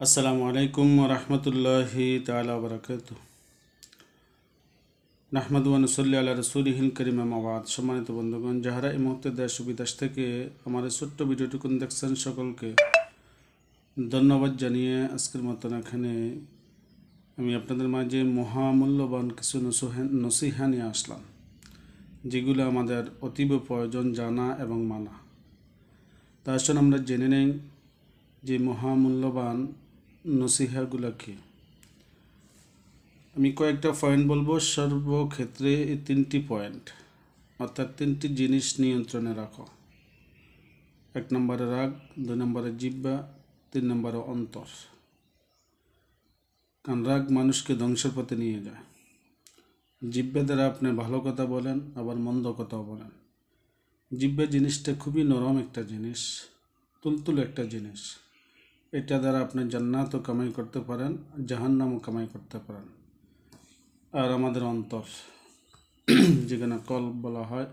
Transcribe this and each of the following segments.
আসসালামু আলাইকুম ওয়া রাহমাতুল্লাহি তাআলা ওয়া বারাকাতুহু। নাহমাদু ওয়া নুসাল্লি আলা রাসূলিহিল কারীম, আম্মা বা'দ। সম্মানিত বন্ধুগণ, যাহারা এই মুহূর্তে দেশ ও বিদেশ থেকে আমার এই ছোট্ট ভিডিওটুকুন দেখছেন, সকলকে ধন্যবাদ জানিয়ে আজকের মতন এখানে আমি আপনাদের মাঝে মহামূল্যবান কিছু নসিহা নিয়ে আসলাম, যেগুলো আমাদের অতীব প্রয়োজন জানা এবং মানা। তা আসলে আমরা জেনে নেই যে মহামূল্যবান নসিহাগুলো কি। আমি কয়েকটা পয়েন্ট বলবো, সর্বক্ষেত্রে এই তিনটি পয়েন্ট, অর্থাৎ তিনটি জিনিস নিয়ন্ত্রণে রাখো। 1 নম্বরে রাগ, 2 নম্বরে জিহ্বা, 3 নম্বরে অন্তর। কারণ রাগ মানুষকে ধ্বংসের পথে নিয়ে যায়। জিহ্বা দ্বারা আপনি ভালো কথা বলেন, আবার মন্দ কথাও বলেন। জিহ্বা জিনিসটা খুবই নরম একটা জিনিস, তুলতুলে একটা জিনিস। এটা দ্বারা আপনি জান্নাতও কামাই করতে পারেন, জাহান্নামও কামাই করতে পারেন। আর আমাদের অন্তর, যেখানে কলব বলা হয়,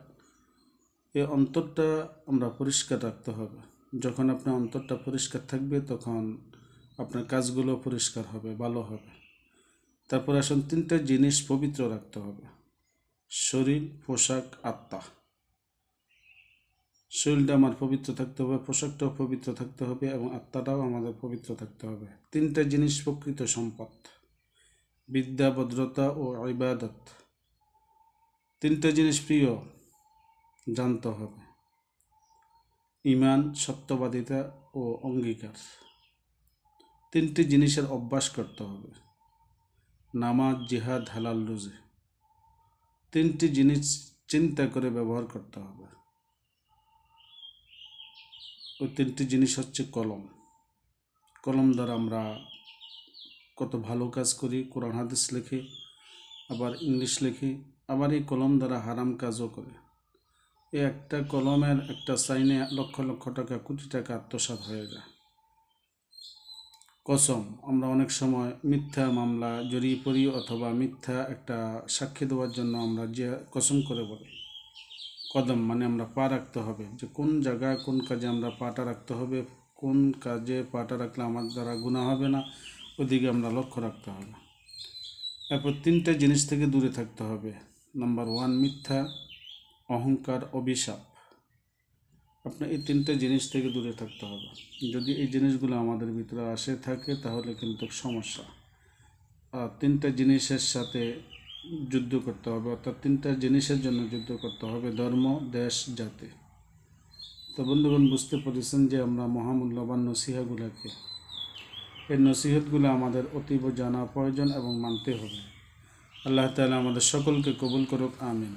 এই অন্তরটা আমরা পরিষ্কার রাখতে হবে। যখন আপনার অন্তরটা পরিষ্কার থাকবে, তখন আপনার কাজগুলো পরিষ্কার হবে, ভালো হবে। তারপর আসুন, 3টা জিনিস পবিত্র রাখতে হবে: শরীর, পোশাক, আত্মা। শরীরটা আমার পবিত্র থাকতে হবে, পোশাকটাও পবিত্র থাকতে হবে, এবং আত্মাটাও আমাদের পবিত্র থাকতে হবে। 3টা জিনিস প্রকৃত সম্পদ: বিদ্যা, ভদ্রতা ও ইবাদত। 3টা জিনিস প্রিয়, জানতে হবে: ঈমান, সত্যবাদিতা ও অঙ্গীকার। 3টি জিনিসের অভ্যাস করতে হবে: নামাজ, জিহাদ, হালাল রুজি। 3টি জিনিস চিন্তা করে ব্যবহার করতে হবে। ওই 3টি জিনিস হচ্ছে কলম। কলম দ্বারা আমরা কত ভালো কাজ করি, কোরআন হাদিস লিখি, আবার ইংলিশ লিখি, আবার এই কলম দ্বারা হারাম কাজও করি। এই একটা কলমের একটা সাইনে লক্ষ লক্ষ টাকা, কোটি টাকা আত্মসাৎ হয়ে যায়। কসম, আমরা অনেক সময় মিথ্যা মামলা জড়িয়ে পড়ি, অথবা মিথ্যা একটা সাক্ষী দেওয়ার জন্য আমরা যে কসম করে বলি। কদম মানে আমরা পা রাখতে হবে, যে কোন জায়গায় কোন কাজে আমরা পাটা রাখতে হবে, কোন কাজে পাটা রাখলে আমার দ্বারা গুনাহ হবে না, ওদিকে আমরা লক্ষ্য রাখতে হবে। এরপর 3টা জিনিস থেকে দূরে থাকতে হবে। নাম্বার 1, মিথ্যা, অহংকার, অভিশাপ। আপনার এই 3টা জিনিস থেকে দূরে থাকতে হবে। যদি এই জিনিসগুলো আমাদের ভিতরে আসে থাকে, তাহলে কিন্তু সমস্যা। আর 3টা জিনিসের সাথে যুদ্ধ করতে হবে, অর্থাৎ 3টা জিনিসের জন্য যুদ্ধ করতে হবে: ধর্ম, দেশ, জাতি। তো বন্ধুগণ, বুঝতে পেরেছেন যে আমরা মহামূল্যবান নসিহাগুলোকে, এই নসিহতগুলো আমাদের অতীব জানা প্রয়োজন এবং মানতে হবে। আল্লাহ তাআলা আমাদের সকলকে কবুল করুক, আমিন।